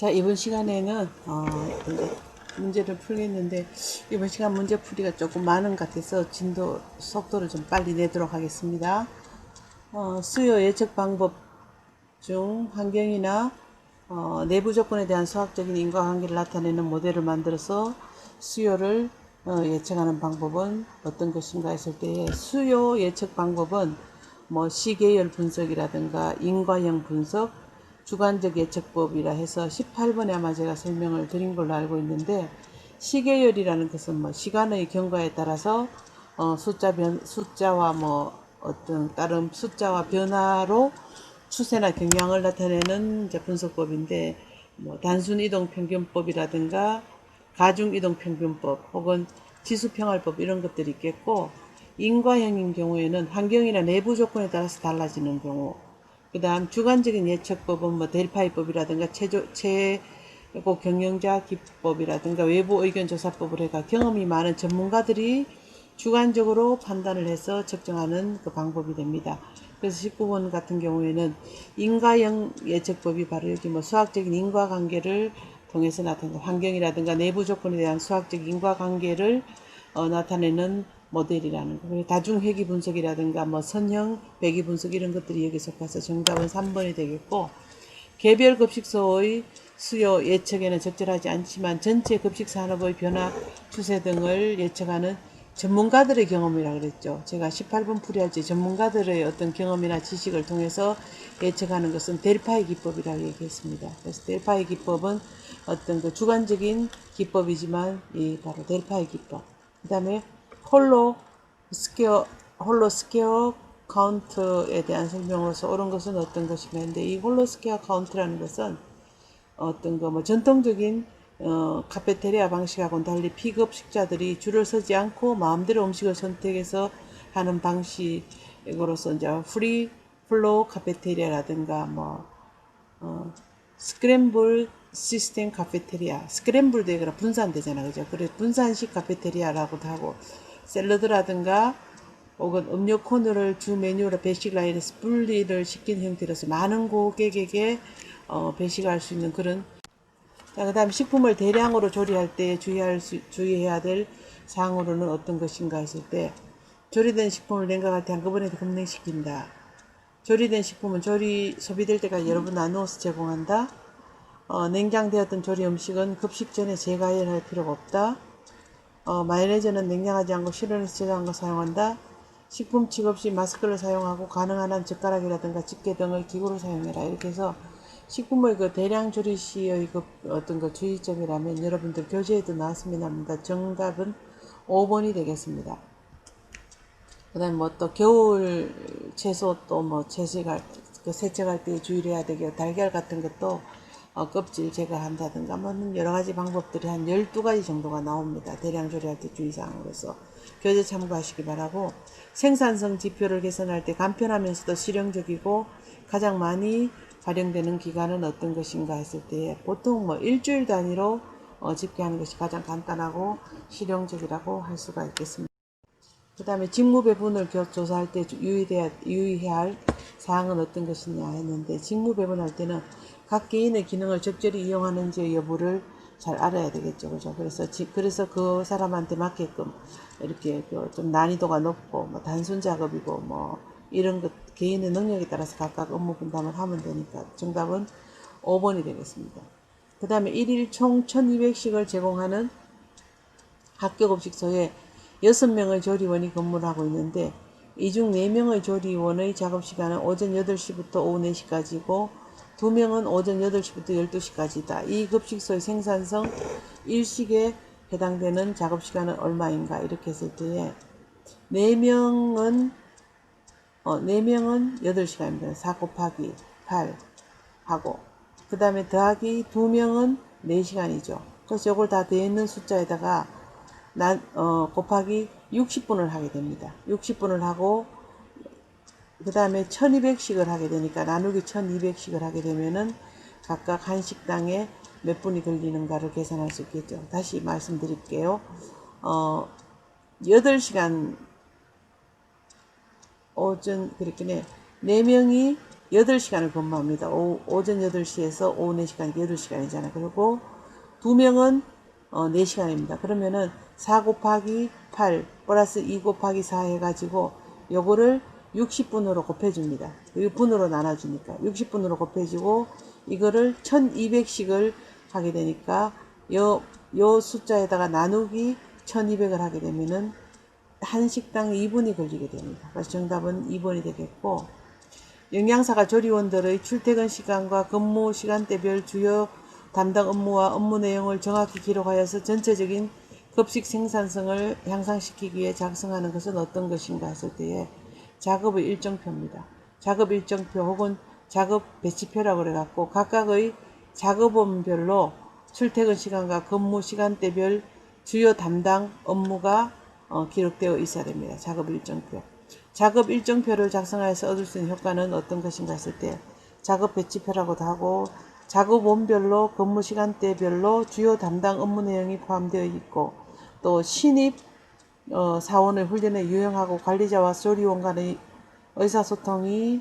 자, 이번 시간에는 이제 문제를 풀겠는데, 이번 시간 문제풀이가 조금 많은 것 같아서 속도를 좀 빨리 내도록 하겠습니다. 수요 예측 방법 중 환경이나 내부 조건에 대한 수학적인 인과관계를 나타내는 모델을 만들어서 수요를 예측하는 방법은 어떤 것인가 했을 때, 수요 예측 방법은 뭐 시계열 분석이라든가 인과형 분석, 주관적 예측법이라 해서 18번에 아마 제가 설명을 드린 걸로 알고 있는데, 시계열이라는 것은 뭐 시간의 경과에 따라서 숫자와 뭐 어떤 다른 숫자와 변화로 추세나 경향을 나타내는 이제 분석법인데, 뭐 단순 이동 평균법이라든가 가중 이동 평균법 혹은 지수평활법 이런 것들이 있겠고, 인과형인 경우에는 환경이나 내부 조건에 따라서 달라지는 경우, 그 다음 주관적인 예측법은 뭐 델파이법이라든가 최고 경영자 기법이라든가 외부 의견 조사법을 해가 경험이 많은 전문가들이 주관적으로 판단을 해서 측정하는 그 방법이 됩니다. 그래서 19번 같은 경우에는 인과형 예측법이 바로 여기 뭐 수학적인 인과관계를 통해서 나타나는 환경이라든가 내부 조건에 대한 수학적 인과관계를 나타내는 모델이라는 거. 다중회귀 분석이라든가 뭐 선형 배기 분석 이런 것들이 여기 속해서 정답은 3번이 되겠고, 개별 급식소의 수요 예측에는 적절하지 않지만 전체 급식 산업의 변화 추세 등을 예측하는 전문가들의 경험이라 그랬죠. 제가 18번 풀이할 때 전문가들의 어떤 경험이나 지식을 통해서 예측하는 것은 델파이 기법이라고 얘기했습니다. 그래서 델파이 기법은 어떤 그 주관적인 기법이지만 이 바로 델파이 기법. 그 다음에 홀로 스퀘어 카운트에 대한 설명으로서 옳은 것은 어떤 것인가 했는데, 이 홀로 스퀘어 카운트라는 것은 어떤 거 뭐 전통적인 카페테리아 방식하고는 달리 피급식자들이 줄을 서지 않고 마음대로 음식을 선택해서 하는 방식으로서 이제 프리 플로우 카페테리아라든가 뭐 스크램블 시스템 카페테리아, 스크램블 되거나 분산되잖아, 그죠? 그래 분산식 카페테리아라고도 하고, 샐러드라든가 혹은 음료 코너를 주 메뉴로 배식 라인에서 분리를 시킨 형태로서 많은 고객에게 배식할 수 있는 그런. 자, 그 다음 식품을 대량으로 조리할 때 주의해야 될 사항으로는 어떤 것인가 했을 때, 조리된 식품을 냉각할 때 한꺼번에 급냉시킨다. 조리된 식품은 소비될 때까지 여러 번 나누어서 제공한다. 냉장되었던 조리 음식은 급식 전에 재가열할 필요가 없다. 마요네즈는 냉장하지 않고 실온에서 저장한 거 사용한다. 식품 취급 시 마스크를 사용하고 가능한 한 젓가락이라든가 집게 등을 기구로 사용해라. 이렇게 해서 식품의 그 대량 조리 시의 그 어떤 그 주의점이라면 여러분들 교재에도 나왔으면 합니다. 정답은 5번이 되겠습니다. 그 다음에 뭐 또 겨울 채소 또 뭐 세척할 때 주의해야 되고, 달걀 같은 것도 껍질 제거한다든가 뭐 여러 가지 방법들이 한 12가지 정도가 나옵니다. 대량 조리할 때 주의사항으로서 교재 참고하시기 바라고, 생산성 지표를 개선할 때 간편하면서도 실용적이고 가장 많이 활용되는 기간은 어떤 것인가 했을 때, 보통 뭐 일주일 단위로 집계하는 것이 가장 간단하고 실용적이라고 할 수가 있겠습니다. 그 다음에 직무 배분을 조사할 때 유의해야 할 사항은 어떤 것이냐 했는데, 직무 배분할 때는 각 개인의 기능을 적절히 이용하는지 여부를 잘 알아야 되겠죠. 그죠? 그래서 그 사람한테 맞게끔 이렇게 좀 난이도가 높고 뭐 단순 작업이고 뭐 이런 것 개인의 능력에 따라서 각각 업무 분담을 하면 되니까 정답은 5번이 되겠습니다. 그 다음에 1일 총 1200식을 제공하는 학교 급식소에 6명의 조리원이 근무를 하고 있는데, 이 중 4명의 조리원의 작업시간은 오전 8시부터 오후 4시까지고 2명은 오전 8시부터 12시까지다. 이 급식소의 생산성 1식에 해당되는 작업시간은 얼마인가 이렇게 했을 때에 4명은 8시간입니다. 4 곱하기 8 하고, 그 다음에 더하기 2명은 4시간이죠. 그래서 이걸 다 더했는 숫자에다가 곱하기 60분을 하게 됩니다. 60분을 하고 그 다음에 1200씩을 하게 되니까 나누기 1200씩을 하게 되면은 각각 한 식당에 몇 분이 걸리는가를 계산할 수 있겠죠. 다시 말씀드릴게요. 8시간 오전 그렇게 4명이 8시간을 근무합니다. 오전 8시에서 오후 4시간, 8시간이잖아요. 그리고 2명은 4시간입니다. 그러면은 4 곱하기 8 플러스 2 곱하기 4 해가지고 요거를 60분으로 곱해줍니다. 분으로 나눠주니까 60분으로 곱해주고 이거를 1200씩을 하게 되니까 요 숫자에다가 나누기 1200을 하게 되면은 한 식당 2분이 걸리게 됩니다. 그래서 정답은 2번이 되겠고, 영양사가 조리원들의 출퇴근 시간과 근무 시간대별 주요 담당 업무와 업무 내용을 정확히 기록하여서 전체적인 급식 생산성을 향상시키기 위해 작성하는 것은 어떤 것인가 했을 때에 작업의 일정표입니다. 작업 일정표 혹은 작업 배치표라고 그래갖고 각각의 작업원별로 출퇴근 시간과 근무 시간대별 주요 담당 업무가 기록되어 있어야 됩니다. 작업 일정표. 작업 일정표를 작성하여서 얻을 수 있는 효과는 어떤 것인가 했을 때 작업 배치표라고도 하고 작업원별로 근무 시간대별로 주요 담당 업무 내용이 포함되어 있고 또 신입 사원의 훈련에 유용하고 관리자와 조리원 간의 의사소통이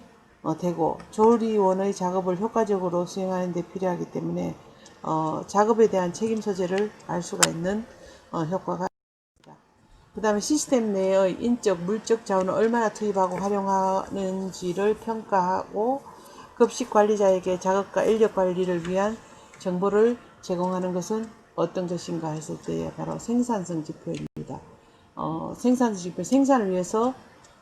되고 조리원의 작업을 효과적으로 수행하는 데 필요하기 때문에 작업에 대한 책임 소재를 알 수가 있는 효과가 그 다음에 시스템 내의 인적, 물적 자원을 얼마나 투입하고 활용하는지를 평가하고 급식 관리자에게 작업과 인력 관리를 위한 정보를 제공하는 것은 어떤 것인가 했을 때에 바로 생산성 지표입니다. 생산성 지표, 생산을 위해서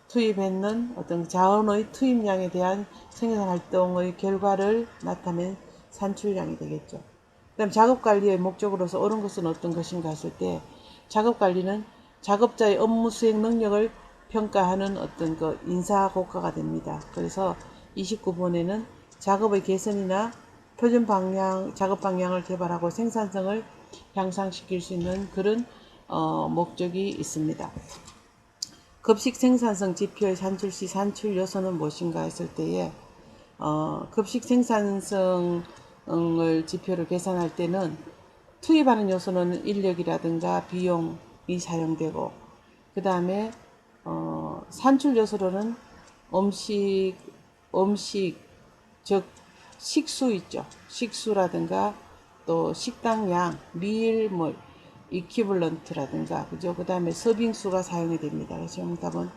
투입했는 어떤 자원의 투입량에 대한 생산 활동의 결과를 나타낸 산출량이 되겠죠. 그 다음 작업 관리의 목적으로서 옳은 것은 어떤 것인가 했을 때 작업 관리는 작업자의 업무 수행 능력을 평가하는 어떤 인사 고과가 됩니다. 그래서 29번에는 작업의 개선이나 표준 방향, 작업 방향을 개발하고 생산성을 향상시킬 수 있는 그런 목적이 있습니다. 급식 생산성 지표의 산출 시 산출 요소는 무엇인가 했을 때에 급식 생산성을 지표를 계산할 때는 투입하는 요소는 인력이라든가 비용이 사용되고 그 다음에 산출 요소로는 음식 즉 식수 있죠. 식수라든가 또 식당량, 밀물, 이퀴블런트라든가 그죠. 그 다음에 서빙수가 사용이 됩니다. 그래서 정답은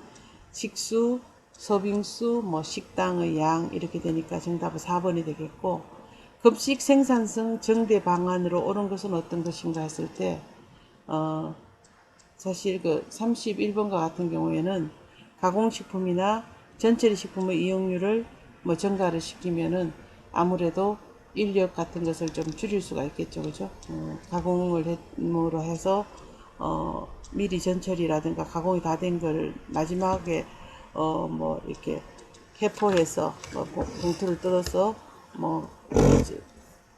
식수, 서빙수, 식당의 양 이렇게 되니까 정답은 4번이 되겠고 급식 생산성 정대 방안으로 옳은 것은 어떤 것인가 했을 때 사실 31번과 같은 경우에는 가공식품이나 전처리 식품의 이용률을 증가를 시키면은 아무래도 인력 같은 것을 좀 줄일 수가 있겠죠. 그죠? 가공을 함으로 해서 미리 전처리라든가 가공이 다 된 걸 마지막에 이렇게 해포해서 봉투를 뜯어서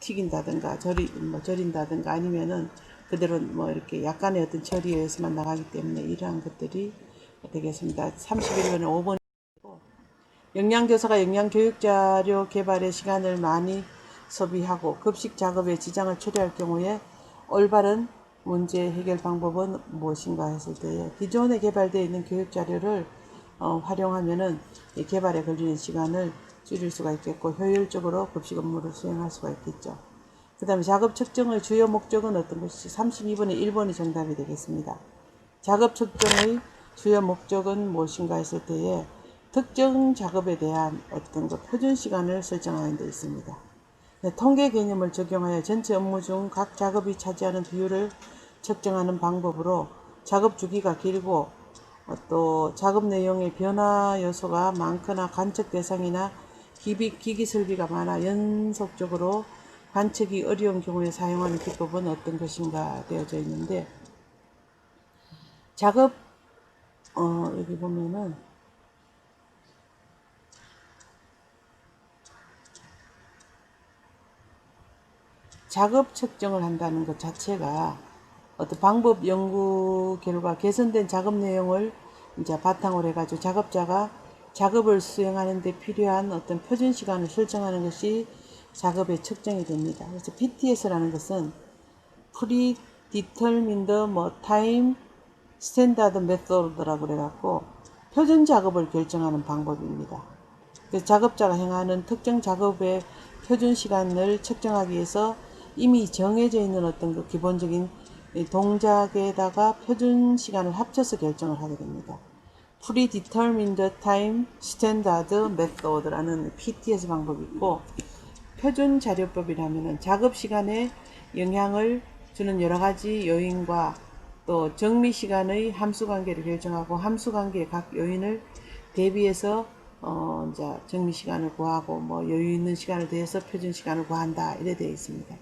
튀긴다든가 절인다든가 아니면은 그대로 이렇게 약간의 어떤 처리에 의해서만 나가기 때문에 이러한 것들이 되겠습니다. 31번에 5번 영양교사가 영양교육자료 개발에 시간을 많이 소비하고 급식 작업에 지장을 초래할 경우에 올바른 문제 해결 방법은 무엇인가 했을 때에 기존에 개발되어 있는 교육자료를 활용하면은 개발에 걸리는 시간을 줄일 수가 있겠고 효율적으로 급식 업무를 수행할 수가 있겠죠. 그 다음에 작업 측정의 주요 목적은 어떤 것이 32번에 1번이 정답이 되겠습니다. 작업 측정의 주요 목적은 무엇인가 했을 때에 특정 작업에 대한 어떤 표준 시간을 설정하는 데 있습니다. 통계 개념을 적용하여 전체 업무 중 각 작업이 차지하는 비율을 측정하는 방법으로 작업 주기가 길고 또 작업 내용의 변화 요소가 많거나 관측 대상이나 기기 설비가 많아 연속적으로 관측이 어려운 경우에 사용하는 기법은 어떤 것인가 되어져 있는데 작업 여기 보면은 작업 측정을 한다는 것 자체가 어떤 방법 연구 결과 개선된 작업 내용을 이제 바탕으로 해가지고 작업자가 작업을 수행하는 데 필요한 어떤 표준 시간을 설정하는 것이 작업의 측정이 됩니다. 그래서 PTS라는 것은 Predetermined Time Standard Method라고 그래갖고 표준 작업을 결정하는 방법입니다. 그 작업자가 행하는 특정 작업의 표준 시간을 측정하기 위해서 이미 정해져 있는 어떤 그 기본적인 동작에다가 표준 시간을 합쳐서 결정을 하게 됩니다. Predetermined Time Standard Method라는 PTS 방법이 있고, 표준 자료법이라면 작업 시간에 영향을 주는 여러 가지 요인과 또 정미 시간의 함수 관계를 결정하고 함수 관계의 각 요인을 대비해서 이제 정미 시간을 구하고 뭐 여유 있는 시간을 더해서 표준 시간을 구한다 이래 되어 있습니다.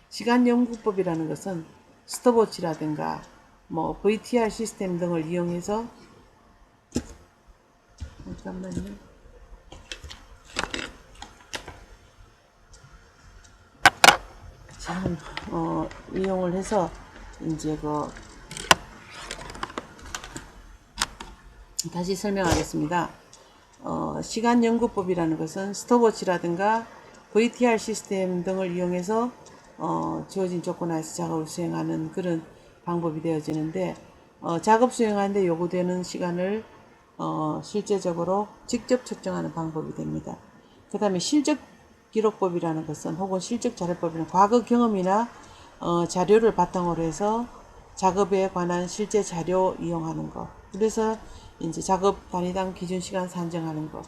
시간 연구법이라는 것은 스톱워치라든가 뭐 VTR 시스템 등을 이용해서 잠깐만요. 참 이용을 해서 이제 다시 설명하겠습니다. 시간 연구법이라는 것은 스톱워치라든가 VTR 시스템 등을 이용해서 주어진 조건하에서 작업을 수행하는 그런 방법이 되어지는데, 작업 수행하는데 요구되는 시간을 실제적으로 직접 측정하는 방법이 됩니다. 그 다음에 실적 기록법이라는 것은 혹은 실적 자료법이나 과거 경험이나 자료를 바탕으로 해서 작업에 관한 실제 자료 이용하는 것. 그래서 이제 작업 단위당 기준 시간 산정하는 것.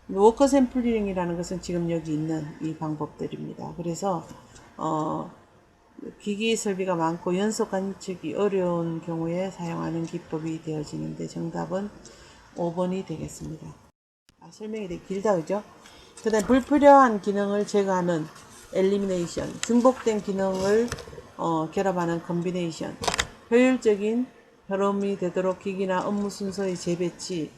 워커 샘플링이라는 것은 지금 여기 있는 이 방법들입니다. 그래서 기기 설비가 많고 연속 관측이 어려운 경우에 사용하는 기법이 되어지는데 정답은 5번이 되겠습니다. 설명이 되게 길다 그죠? 그 다음 불필요한 기능을 제거하는 엘리미네이션, 중복된 기능을 결합하는 컨비네이션, 효율적인 협업이 되도록 기기나 업무 순서의 재배치,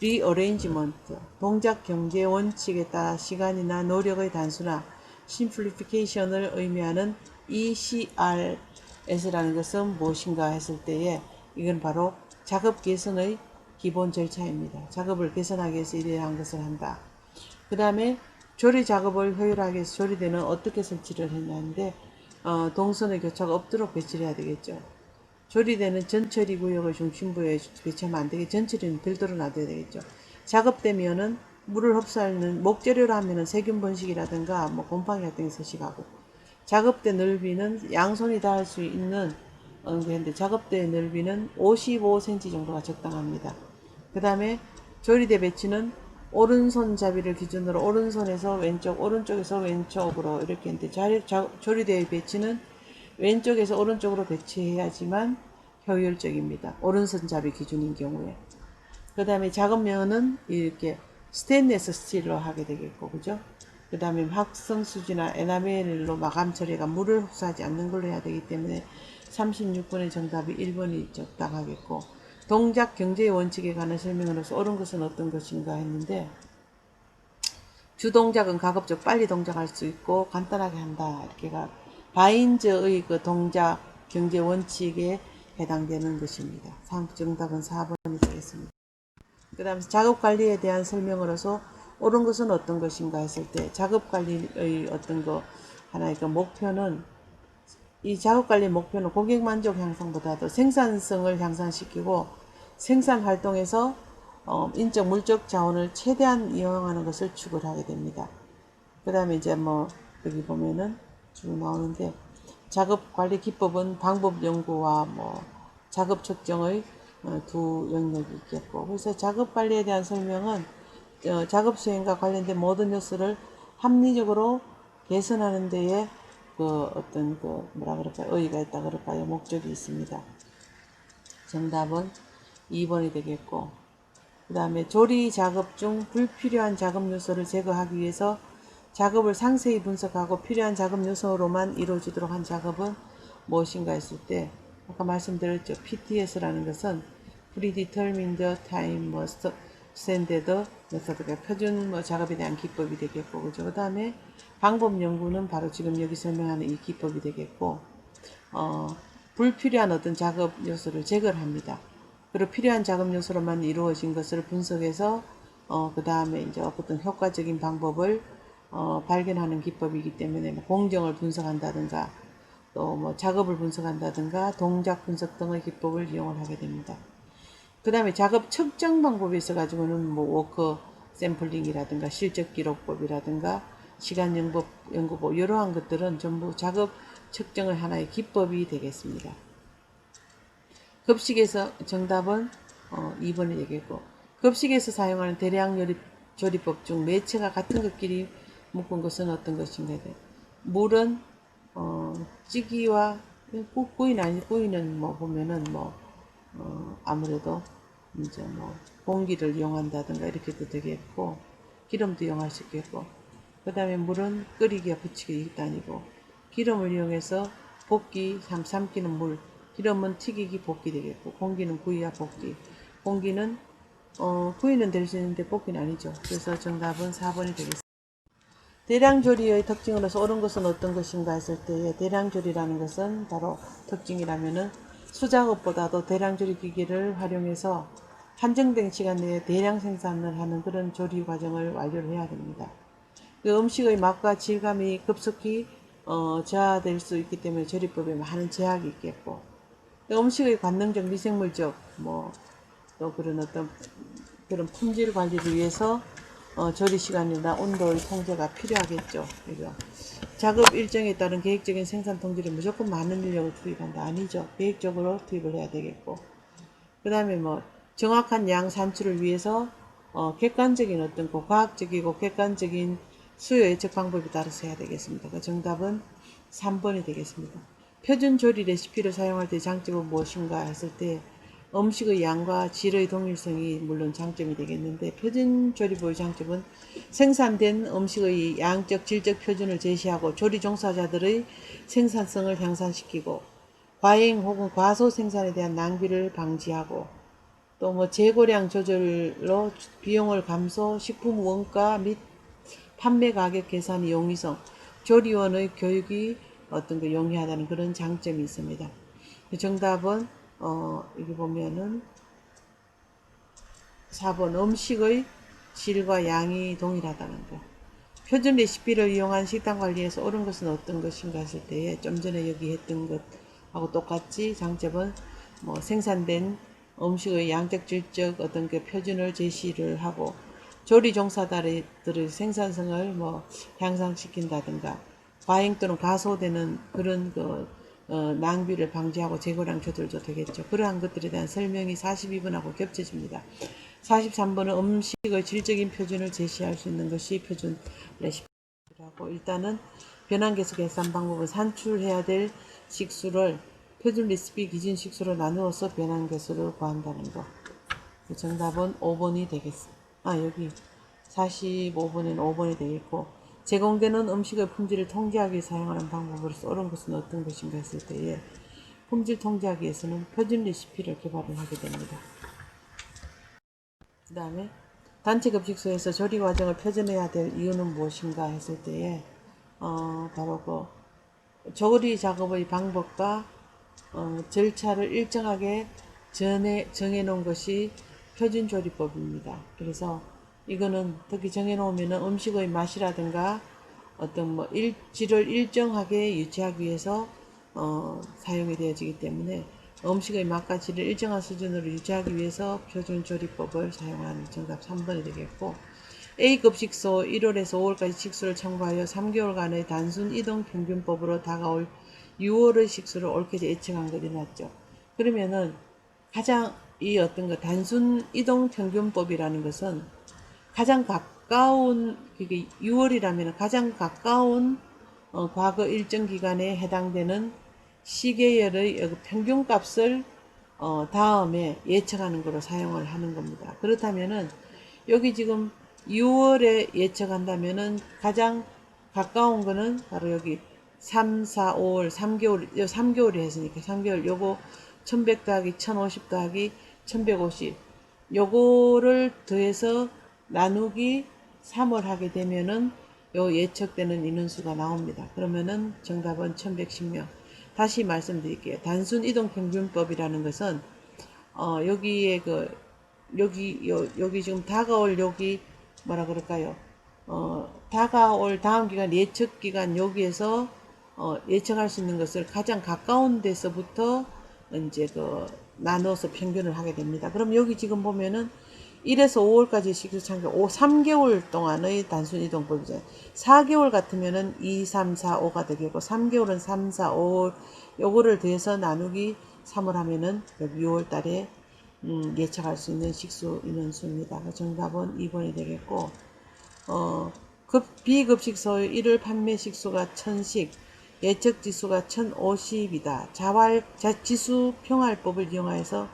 리어레인지먼트, 동작 경제 원칙에 따라 시간이나 노력의 단순화, 심플리피케이션을 의미하는 ECRS라는 것은 무엇인가 했을 때에 이건 바로 작업 개선의 기본 절차입니다. 작업을 개선하기 위해서 이러한 것을 한다. 그 다음에 조리 작업을 효율하게 해서 조리대는 어떻게 설치를 했냐는데 동선의 교차가 없도록 배치를 해야 되겠죠. 조리대는 전처리 구역을 중심부에 배치하면 안 되게 전처리는 별도로 놔둬야 되겠죠. 작업되면은 물을 흡수하는 목재료로 하면은 세균 번식이라든가 뭐 곰팡이 같은 게 서식하고, 작업대 넓이는 양손이 닿을 수 있는 근데 작업대 넓이는 55cm 정도가 적당합니다. 그 다음에 조리대 배치는 오른손잡이를 기준으로 오른손에서 왼쪽, 오른쪽에서 왼쪽으로 이렇게 했는데 조리대의 배치는 왼쪽에서 오른쪽으로 배치해야지만 효율적입니다. 오른손잡이 기준인 경우에. 그 다음에 작업면은 이렇게 스테인리스 스틸로 하게 되겠고, 그죠? 그 다음에 확성수지나 에나멜로 마감 처리가 물을 흡수하지 않는 걸로 해야 되기 때문에 36번의 정답이 1번이 적당하겠고, 동작 경제의 원칙에 관한 설명으로서 옳은 것은 어떤 것인가 했는데, 주동작은 가급적 빨리 동작할 수 있고 간단하게 한다. 이렇게가 바인즈의 그 동작 경제 원칙에 해당되는 것입니다. 정답은 4번이 되겠습니다. 그 다음에 작업 관리에 대한 설명으로서 옳은 것은 어떤 것인가 했을 때 작업 관리의 어떤 거 하나의 그 목표는, 이 작업 관리 목표는 고객 만족 향상보다도 생산성을 향상시키고 생산 활동에서 인적 물적 자원을 최대한 이용하는 것을 추구를 하게 됩니다. 그 다음에 이제 뭐 여기 보면은 쭉 나오는데, 작업 관리 기법은 방법 연구와 뭐 작업 측정의 두 영역이 있겠고, 그래서 작업 관리에 대한 설명은 작업 수행과 관련된 모든 요소를 합리적으로 개선하는 데에 그 어떤 그 뭐라 그럴까요? 의의가 있다 그럴까요? 목적이 있습니다. 정답은 2번이 되겠고, 그 다음에 조리 작업 중 불필요한 작업 요소를 제거하기 위해서 작업을 상세히 분석하고 필요한 작업 요소로만 이루어지도록 한 작업은 무엇인가 했을 때 아까 말씀드렸죠. PTS라는 것은 Predetermined Time Standard Method가 표준 작업에 대한 기법이 되겠고, 그죠? 그 다음에 방법 연구는 바로 지금 여기 설명하는 이 기법이 되겠고, 불필요한 어떤 작업 요소를 제거를 합니다. 그리고 필요한 작업 요소로만 이루어진 것을 분석해서 그 다음에 이제 어떤 효과적인 방법을 발견하는 기법이기 때문에 뭐 공정을 분석한다든가 또 뭐 작업을 분석한다든가 동작 분석 등의 기법을 이용을 하게 됩니다. 그 다음에 작업 측정 방법에 있어 가지고는 뭐 워커 샘플링이라든가 실적 기록법이라든가 시간 연구법 이러한 것들은 전부 작업 측정의 하나의 기법이 되겠습니다. 급식에서 정답은 2번이 되겠고, 급식에서 사용하는 대량 조리법 중 매체가 같은 것끼리 묶은 것은 어떤 것인가? 물은 찌기와 구이는 뭐 보면은 아무래도 이제 공기를 이용한다든가 이렇게도 되겠고, 기름도 이용할 수 있겠고, 그 다음에 물은 끓이기와 부치기 이것도 아니고, 기름을 이용해서 볶기, 삶기는 물, 기름은 튀기기, 볶기 되겠고, 공기는 구이와 볶기, 공기는 구이는 될 수 있는데 볶기는 아니죠. 그래서 정답은 4번이 되겠습니다. 대량조리의 특징으로서 옳은 것은 어떤 것인가 했을 때에, 대량조리라는 것은 바로 특징이라면은 수작업보다도 대량조리 기기를 활용해서 한정된 시간 내에 대량 생산을 하는 그런 조리 과정을 완료를 해야 됩니다. 그 음식의 맛과 질감이 급속히 저하될 수 있기 때문에 조리법에 많은 제약이 있겠고, 음식의 관능적, 미생물적, 또 그런 어떤 그런 품질 관리를 위해서 조리 시간이나 온도의 통제가 필요하겠죠. 그죠? 작업 일정에 따른 계획적인 생산 통제를 무조건 많은 인력을 투입한다. 아니죠. 계획적으로 투입을 해야 되겠고. 그 다음에 정확한 양 산출을 위해서 객관적인 어떤 과학적이고 객관적인 수요 예측 방법에 따라서 해야 되겠습니다. 그 정답은 3번이 되겠습니다. 표준 조리 레시피를 사용할 때 장점은 무엇인가 했을 때, 음식의 양과 질의 동일성이 물론 장점이 되겠는데, 표준 조리법의 장점은 생산된 음식의 양적 질적 표준을 제시하고 조리 종사자들의 생산성을 향상시키고, 과잉 혹은 과소 생산에 대한 낭비를 방지하고, 또 재고량 조절로 비용을 감소, 식품 원가 및 판매 가격 계산의 용이성, 조리원의 교육이 용이하다는 그런 장점이 있습니다. 정답은 여기 보면은 4번 음식의 질과 양이 동일하다는 거. 표준 레시피를 이용한 식단 관리에서 옳은 것은 어떤 것인가 했을 때에, 좀 전에 여기 했던 것하고 똑같이 장점은 생산된 음식의 양적 질적 어떤 그 표준을 제시를 하고, 조리 종사자들의 생산성을 향상시킨다든가, 과잉 또는 과소되는 그런 낭비를 방지하고 재고량 조절도 되겠죠. 그러한 것들에 대한 설명이 42번하고 겹쳐집니다. 43번은 음식의 질적인 표준을 제시할 수 있는 것이 표준 레시피라고, 일단은 변환계수 계산 방법은 산출해야 될 식수를 표준 레시피 기준 식수로 나누어서 변환계수를 구한다는 거. 정답은 5번이 되겠습니다. 여기 45번에는 5번이 되겠고, 제공되는 음식의 품질을 통제하기 위해 사용하는 방법으로서 옳은 것은 어떤 것인가 했을 때에, 품질 통제하기 위해서는 표준 레시피를 개발을 하게 됩니다. 그 다음에 단체 급식소에서 조리 과정을 표준해야 될 이유는 무엇인가 했을 때에 바로 조리 작업의 방법과 절차를 일정하게 정해놓은 것이 표준조리법입니다. 그래서 이거는 특히 정해놓으면 음식의 맛이라든가 어떤 질을 일정하게 유지하기 위해서 사용이 되어지기 때문에, 음식의 맛과 질을 일정한 수준으로 유지하기 위해서 표준조리법을 사용하는 정답 3번이 되겠고, A급식소 1월에서 5월까지 식수를 첨가하여 3개월간의 단순 이동 평균법으로 다가올 6월의 식수를 옳게 예측한 것이 낫죠. 그러면은 가장 이 단순 이동 평균법이라는 것은 가장 가까운, 그게 6월이라면 가장 가까운 과거 일정 기간에 해당되는 시계열의 평균값을 다음에 예측하는 거로 사용을 하는 겁니다. 그렇다면은 여기 지금 6월에 예측한다면은 가장 가까운 거는 바로 여기 3, 4, 5월 3개월, 3개월이 했으니까 3개월 요거 1100 더하기 1050 더하기 1150 요거를 더해서 나누기 3을 하게 되면은 요 예측되는 인원수가 나옵니다. 그러면은 정답은 1110명. 다시 말씀드릴게요. 단순 이동 평균법이라는 것은 여기에 여기 지금 다가올 여기 뭐라 그럴까요? 다가올 다음 기간 예측 기간 여기에서 예측할 수 있는 것을 가장 가까운 데서부터 이제 나눠서 평균을 하게 됩니다. 그럼 여기 지금 보면은 1에서 5월까지 식수 창조 3개월 동안의 단순 이동법이죠. 4개월 같으면은 2, 3, 4, 5가 되겠고 3개월은 3, 4, 5 요거를 더해서 나누기 3을 하면은 6월 달에 예측할 수 있는 식수 인원수입니다. 정답은 2번이 되겠고 비급식소의 1월 판매 식수가 1000식, 예측 지수가 1050이다. 지수 평알법을 이용하여서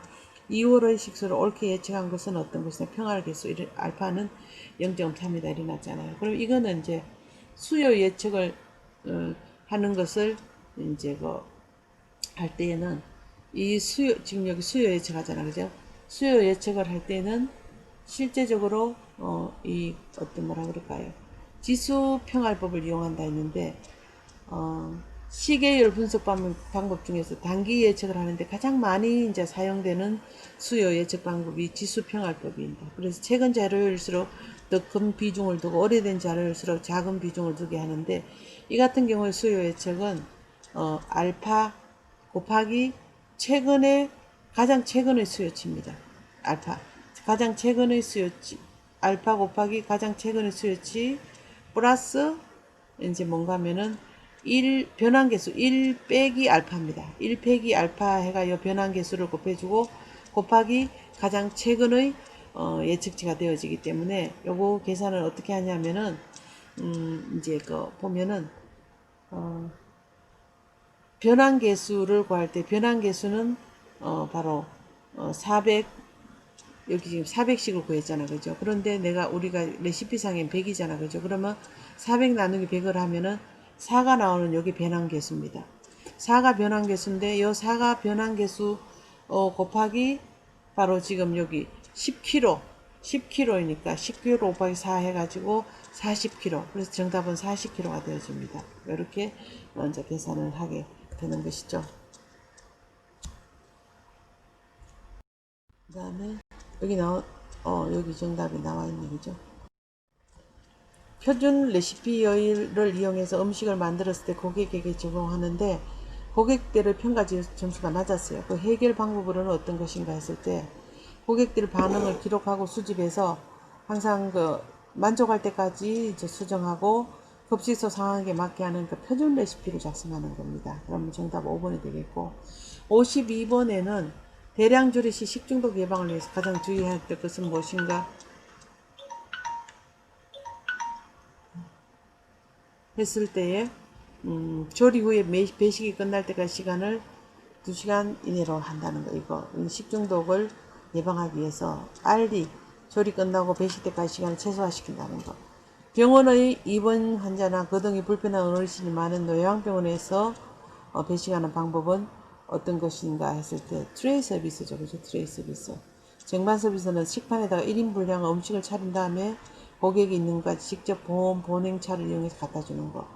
2월의 식수를 옳게 예측한 것은 어떤 것이냐. 평알 개수 알파는 0.3이다. 이리 났잖아요. 그럼 이거는 이제 수요 예측을 하는 것을 이제 할 때에는 이 수요, 지금 여기 수요 예측하잖아. 그죠? 수요 예측을 할 때는 실제적으로 이 어떤 뭐라 그럴까요? 지수 평알법을 이용한다 했는데 시계열 분석 방법 중에서 단기 예측을 하는데 가장 많이 이제 사용되는 수요 예측 방법이 지수 평알법입니다. 그래서 최근 자료일수록 더 큰 비중을 두고 오래된 자료일수록 작은 비중을 두게 하는데 이 같은 경우에 수요 예측은 알파 곱하기 가장 최근의 수요치입니다. 가장 최근의 수요치 알파 곱하기 가장 최근의 수요치 플러스 이제 뭔가 하면은 변환계수 1 빼기 알파입니다. 1 빼기 알파 해가 이 변환계수를 곱해주고 곱하기 가장 최근의 예측치가 되어지기 때문에 요거 계산을 어떻게 하냐면은 이제 보면은 변환계수를 구할 때 변환계수는 바로 400 여기 지금 400씩을 구했잖아. 그죠? 그런데 우리가 레시피상엔 100이잖아. 그죠? 그러면 400 나누기 100을 하면은 4가 나오는 여기 변환계수입니다. 4가 변환계수인데 이 4가 변환계수 곱하기 바로 지금 여기 10kg이니까 10kg 곱하기 4 해가지고 40kg. 그래서 정답은 40kg가 되어집니다. 이렇게 먼저 계산을 하게 되는 것이죠. 그 다음에 여기 정답이 나와 있네. 그죠? 표준 레시피를 이용해서 음식을 만들었을 때 고객에게 적용하는데 고객들의 평가 점수가 낮았어요. 그 해결 방법으로는 어떤 것인가 했을 때 고객들 반응을 기록하고 수집해서 항상 만족할 때까지 이제 수정하고 급식소 상황에 맞게 하는 그 표준 레시피를 작성하는 겁니다. 그러면 정답 5번이 되겠고 52번에는 대량 조리 시 식중독 예방을 위해서 가장 주의해야 될 것은 무엇인가 했을 때에 조리 후에 배식이 끝날 때까지 시간을 2시간 이내로 한다는 거. 이거 식중독을 예방하기 위해서 빨리 조리 끝나고 배식 때까지 시간을 최소화시킨다는 거. 병원의 입원 환자나 거동이 불편한 어르신이 많은 요양병원에서 배식하는 방법은 어떤 것인가 했을 때 트레이 서비스죠. 그죠? 트레이 서비스. 쟁반 서비스는 식판에다가 1인 분량의 음식을 차린 다음에 고객이 있는 것까지 직접 보냉차를 이용해서 갖다 주는 거.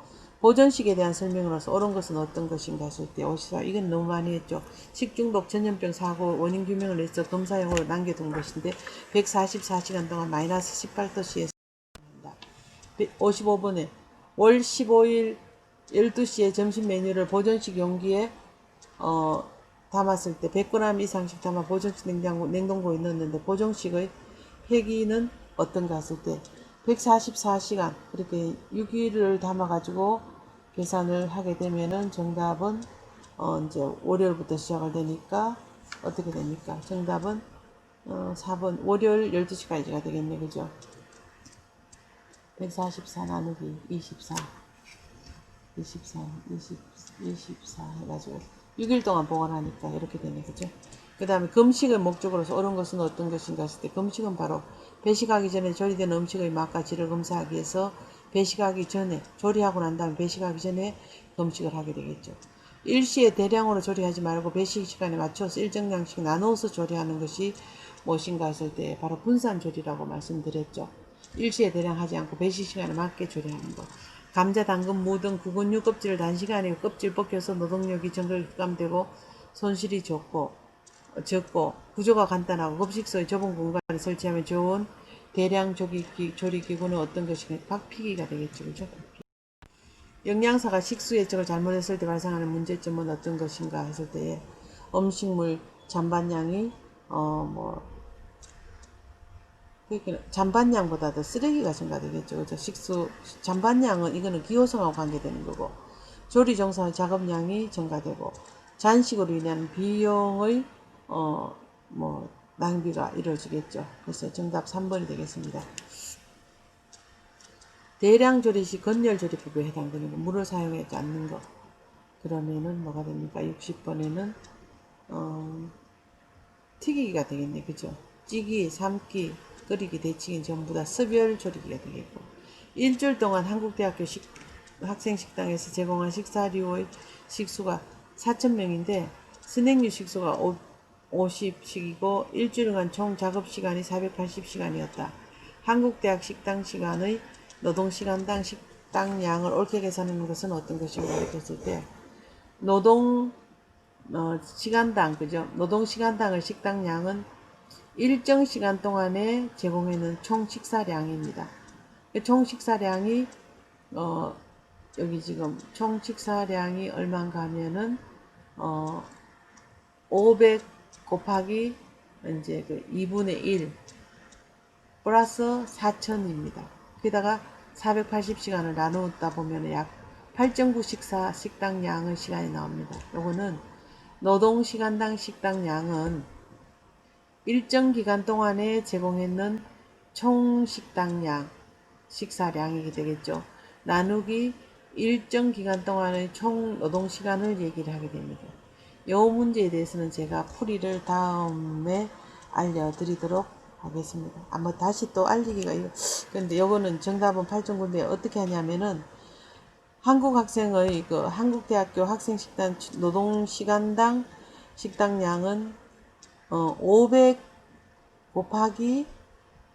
보존식에 대한 설명으로서 옳은 것은 어떤 것인가 했을 때 54. 이건 너무 많이 했죠. 식중독 전염병 사고 원인 규명을 해서 검사용으로 남겨둔 것인데 144시간 동안 마이너스 18도씨에서 55번에 월 15일 12시에 점심 메뉴를 보존식 용기에 담았을 때 100g 이상씩 담아 보존식 냉동고에 넣었는데 보존식의 폐기는 어떤가 했을 때 144시간 그렇게 6일을 담아 가지고 계산을 하게 되면은 정답은 이제 월요일부터 시작을 되니까 어떻게 됩니까? 정답은 4번 월요일 12시까지가 되겠네. 그죠? 144 나누기 24 해가지고 6일 동안 보관하니까 이렇게 되네. 그죠? 그 다음에 금식을 목적으로서 옳은 것은 어떤 것인가 했을 때 금식은 바로 배식하기 전에 조리된 음식의 맛과 질을 검사하기 위해서 배식하기 전에 조리하고 난 다음에 배식하기 전에 금식을 하게 되겠죠. 일시에 대량으로 조리하지 말고 배식 시간에 맞춰서 일정량씩 나누어서 조리하는 것이 무엇인가 했을 때 바로 분산조리라고 말씀드렸죠. 일시에 대량 하지 않고 배식 시간에 맞게 조리하는 것. 감자, 당근, 무 등 구근류 껍질을 단시간에 껍질 벗겨서 노동력이 절감되고 손실이 적고 구조가 간단하고 급식소의 좁은 공간에 설치하면 좋은 대량 조리기구는 어떤 것인가? 박피기가 되겠죠. 그죠? 영양사가 식수 예측을 잘못했을 때 발생하는 문제점은 어떤 것인가 했을 때에 음식물 잔반량이 그러니까 잔반량보다도 쓰레기가 증가되겠죠. 그죠? 식수, 잔반량은 이거는 기호성하고 관계되는 거고, 조리 정상의 작업량이 증가되고, 잔식으로 인한 비용의, 뭐, 낭비가 이루어지겠죠. 그래서 정답 3번이 되겠습니다. 대량 조리 시 건열 조리법에 해당되는 거, 물을 사용하지 않는 거. 그러면은 뭐가 됩니까? 60번에는, 튀기기가 되겠네. 그죠? 찌기, 삶기, 끓이기, 데치기 전부 다 습열 조리기가 되겠고, 일주일 동안 한국대학교 학생 식당에서 제공한 식사류의 식수가 4,000명인데 스낵류 식수가 50식이고 일주일간 총 작업 시간이 480시간이었다. 한국대학 식당 시간의 노동시간당 식당량을 옳게 계산하는 것은 어떤 것인가 이렇게 했을 때, 노동 시간당, 그죠? 노동 시간당의 식당량은 일정 시간 동안에 제공해놓은 총 식사량입니다. 총 식사량이 여기 지금 총 식사량이 얼마인가 하면은 500 곱하기 이제 그 2분의 1 플러스 4,000입니다. 게다가 480시간을 나누다 보면 약 8.9 식당량의 시간이 나옵니다. 요거는 노동시간당 식당량은 일정 기간 동안에 제공했는 총 식당량, 식사량이 되겠죠. 나누기 일정 기간 동안의 총 노동시간을 얘기를 하게 됩니다. 이 문제에 대해서는 제가 풀이를 다음에 알려드리도록 하겠습니다. 아마 다시 또 알리기가, 근데 요거는 정답은 8.9인데 어떻게 하냐면은 한국 학생의 그 한국대학교 학생식당 노동시간당 식당량은 500 곱하기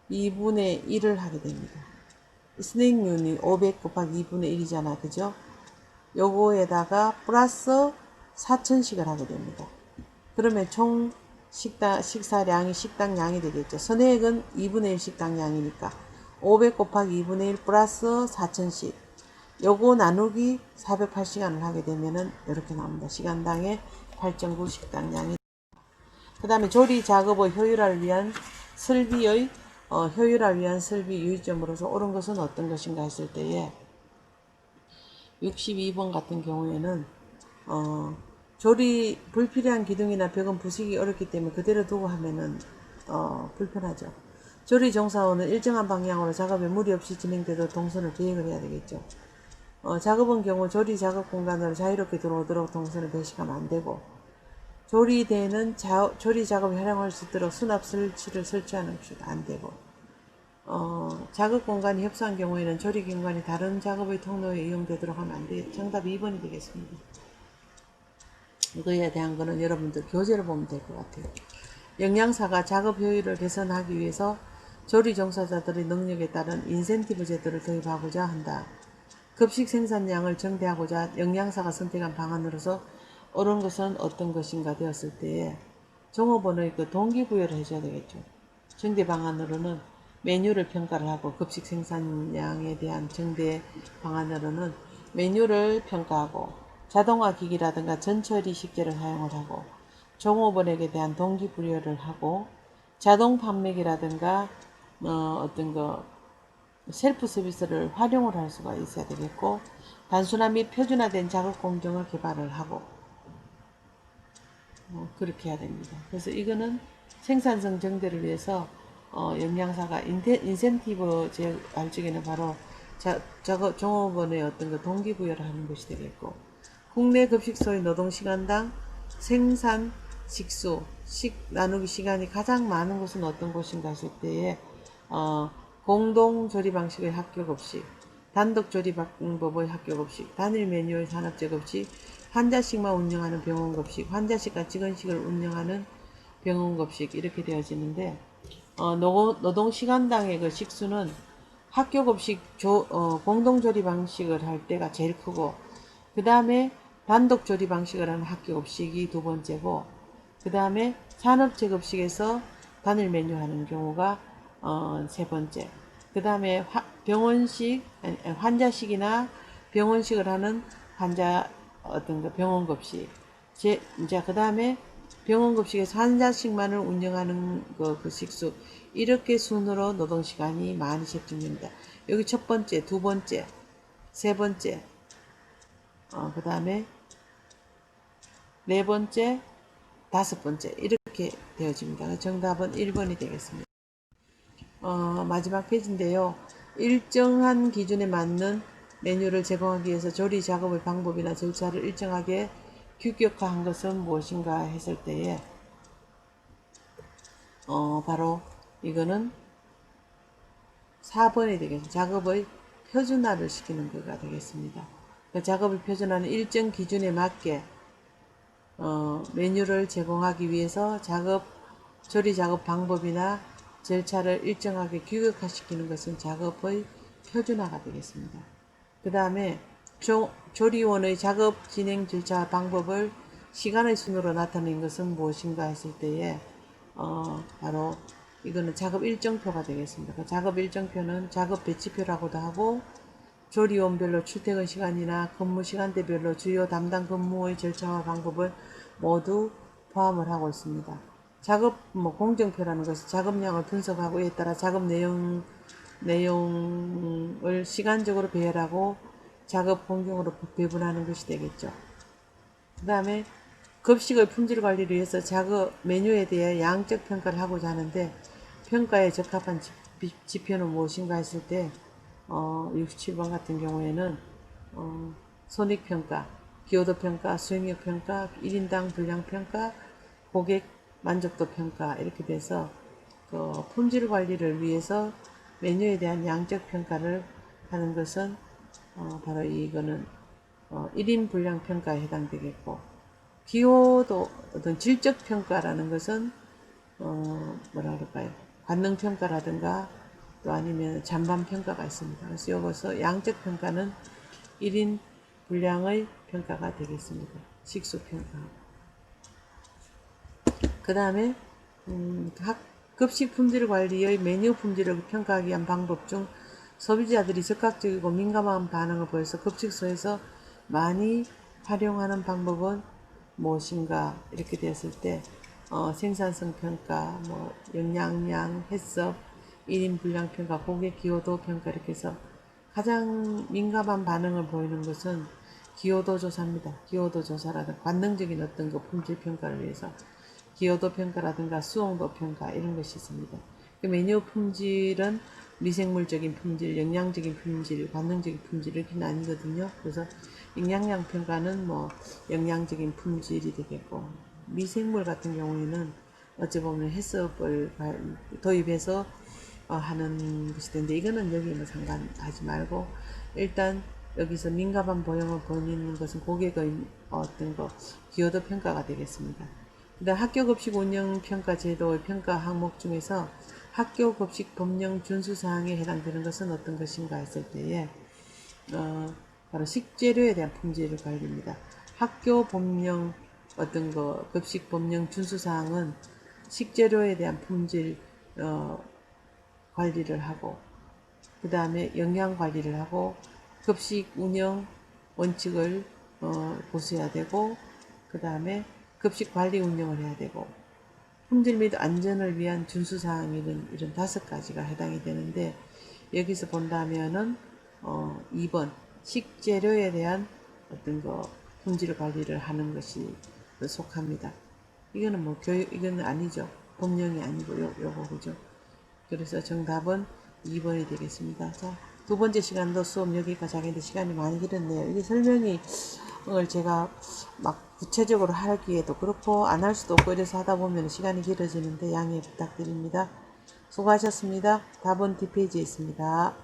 2분의 1을 하게 됩니다. 스낵류는 500 곱하기 2분의 1이잖아. 그죠? 요거에다가 플러스 4,000씩을 하게 됩니다. 그러면 총 식사량이 식당량이 되겠죠. 선액은 2분의 1 식당량이니까 500 곱하기 2분의 1 플러스 4,000씩. 요거 나누기 408시간을 하게 되면은 이렇게 나옵니다. 시간당의 8.9 식당량이. 그 다음에 조리 작업의 효율화를 위한 설비 유의점으로서 옳은 것은 어떤 것인가 했을 때에 62번 같은 경우에는 조리 불필요한 기둥이나 벽은 부수기 어렵기 때문에 그대로 두고 하면은 불편하죠. 조리 종사원은 일정한 방향으로 작업에 무리 없이 진행되도록 동선을 계획을 해야 되겠죠. 작업은 경우 조리 작업 공간으로 자유롭게 들어오도록 동선을 배식하면 안 되고, 조리대는 조리 작업에 활용할 수 있도록 수납 설치를 설치하는 것이 안 되고, 작업 공간이 협소한 경우에는 조리 공간이 다른 작업의 통로에 이용되도록 하면 안 돼요. 정답 2번이 되겠습니다. 이거에 대한 거는 여러분들 교재를 보면 될 것 같아요. 영양사가 작업 효율을 개선하기 위해서 조리 종사자들의 능력에 따른 인센티브 제도를 도입하고자 한다. 급식 생산량을 증대하고자 영양사가 선택한 방안으로서 옳은 것은 어떤 것인가 되었을 때에 종업원의 그 동기부여를 해줘야 되겠죠. 증대 방안으로는 메뉴를 평가를 하고, 급식 생산량에 대한 증대 방안으로는 메뉴를 평가하고 자동화 기기라든가 전처리 식재를 사용을 하고 종업원에게 대한 동기부여를 하고 자동 판매기라든가 어떤 거 셀프 서비스를 활용을 할 수가 있어야 되겠고, 단순화 및 표준화된 작업 공정을 개발을 하고 그렇게 해야 됩니다. 그래서 이거는 생산성 증대를 위해서 영양사가 인센티브 제할 적에는 바로 종업원의 어떤 그 동기부여를 하는 것이 되겠고, 국내 급식소의 노동시간당 생산 식수 나누기 시간이 가장 많은 곳은 어떤 곳인가 했을 때에 공동 조리 방식의 학교 급식, 단독 조리 방법의 학교 급식, 단일 메뉴의 산업재 급식, 환자식만 운영하는 병원 급식, 환자식과 직원식을 운영하는 병원 급식, 이렇게 되어지는데, 노동 시간당의 그 식수는 학교 급식 공동 조리 방식을 할 때가 제일 크고, 그 다음에 단독 조리 방식을 하는 학교 급식이 두 번째고, 그 다음에 산업재 급식에서 단일 메뉴 하는 경우가 세 번째. 그 다음에 환자식이나 병원식을 하는 환자 어떤 그 병원 급식. 이제 그 다음에 병원급식에서 환자씩만을 운영하는 그 식수. 이렇게 순으로 노동시간이 많이 책정됩니다. 여기 첫 번째, 두 번째, 세 번째, 그 다음에 네 번째, 다섯 번째 이렇게 되어집니다. 정답은 1번이 되겠습니다. 마지막 페이지인데요. 일정한 기준에 맞는 메뉴를 제공하기 위해서 조리 작업의 방법이나 절차를 일정하게 규격화한 것은 무엇인가 했을 때에 바로 이거는 4번이 되겠습니다. 작업의 표준화를 시키는 거가 되겠습니다. 그 작업의 표준화는 일정 기준에 맞게 메뉴를 제공하기 위해서 조리 작업 방법이나 절차를 일정하게 규격화시키는 것은 작업의 표준화가 되겠습니다. 그 다음에 조리원의 작업 진행 절차 방법을 시간의 순으로 나타낸 것은 무엇인가 했을 때에 바로 이거는 작업 일정표가 되겠습니다. 그 작업 일정표는 작업 배치표라고도 하고 조리원별로 출퇴근 시간이나 근무 시간대별로 주요 담당 근무의 절차와 방법을 모두 포함을 하고 있습니다. 작업 공정표라는 것은 작업량을 분석하고 이에 따라 작업 내용을 시간적으로 배열하고 작업 공정으로 배분하는 것이 되겠죠. 그 다음에 급식의 품질 관리를 위해서 작업 메뉴에 대해 양적 평가를 하고자 하는데 평가에 적합한 지표는 무엇인가 했을 때 67번 같은 경우에는 손익평가, 기여도평가, 수행력평가, 1인당 분량평가, 고객 만족도평가 이렇게 돼서 그 품질 관리를 위해서 메뉴에 대한 양적 평가를 하는 것은 바로 이거는 1인 분량 평가에 해당되겠고 기호도 어떤 질적 평가라는 것은 뭐라 그럴까요? 관능 평가라든가 또 아니면 잔반 평가가 있습니다. 그래서 여기서 양적 평가는 1인 분량의 평가가 되겠습니다. 식수 평가. 그 다음에 급식 품질 관리의 메뉴 품질을 평가하기 위한 방법 중 소비자들이 적극적이고 민감한 반응을 보여서 급식소에서 많이 활용하는 방법은 무엇인가 이렇게 되었을 때 생산성 평가, 영양량, 햇섭, 1인 분량 평가, 고객 기여도 평가 이렇게 해서 가장 민감한 반응을 보이는 것은 기여도 조사입니다. 기여도 조사라든가 관능적인 어떤 그 품질 평가를 위해서 기여도 평가라든가 수용도 평가 이런 것이 있습니다. 그 메뉴 품질은 미생물적인 품질, 영양적인 품질, 관능적인 품질 이렇게 나뉘거든요. 그래서 영양량 평가는 영양적인 품질이 되겠고 미생물 같은 경우에는 어찌 보면 해썹을 도입해서 하는 것이 되는데 이거는 여기는 상관하지 말고 일단 여기서 민감한 보형을 보이는 것은 고객의 어떤 기여도 평가가 되겠습니다. 그다음 학교급식 운영평가 제도의 평가 항목 중에서 학교급식 법령 준수사항에 해당되는 것은 어떤 것인가 했을 때에 바로 식재료에 대한 품질 관리입니다. 학교 법령 급식 법령 준수사항은 식재료에 대한 품질 관리를 하고 그 다음에 영양 관리를 하고 급식 운영 원칙을 보수해야 되고 그 다음에 급식 관리 운영을 해야 되고 품질 및 안전을 위한 준수사항이 이런 5가지가 해당이 되는데 여기서 본다면은 2번 식재료에 대한 어떤 품질 관리를 하는 것이 속합니다. 이거는 이거는 아니죠. 법령이 아니고 요거 그죠. 그래서 정답은 2번이 되겠습니다. 자, 두 번째 시간도 수업 여기까지 하겠는데 시간이 많이 길었네요. 이게 설명이 제가 막 구체적으로 하기에도 그렇고 안 할 수도 없고 이래서 하다 보면 시간이 길어지는데 양해 부탁드립니다. 수고하셨습니다. 답은 뒷페이지에 있습니다.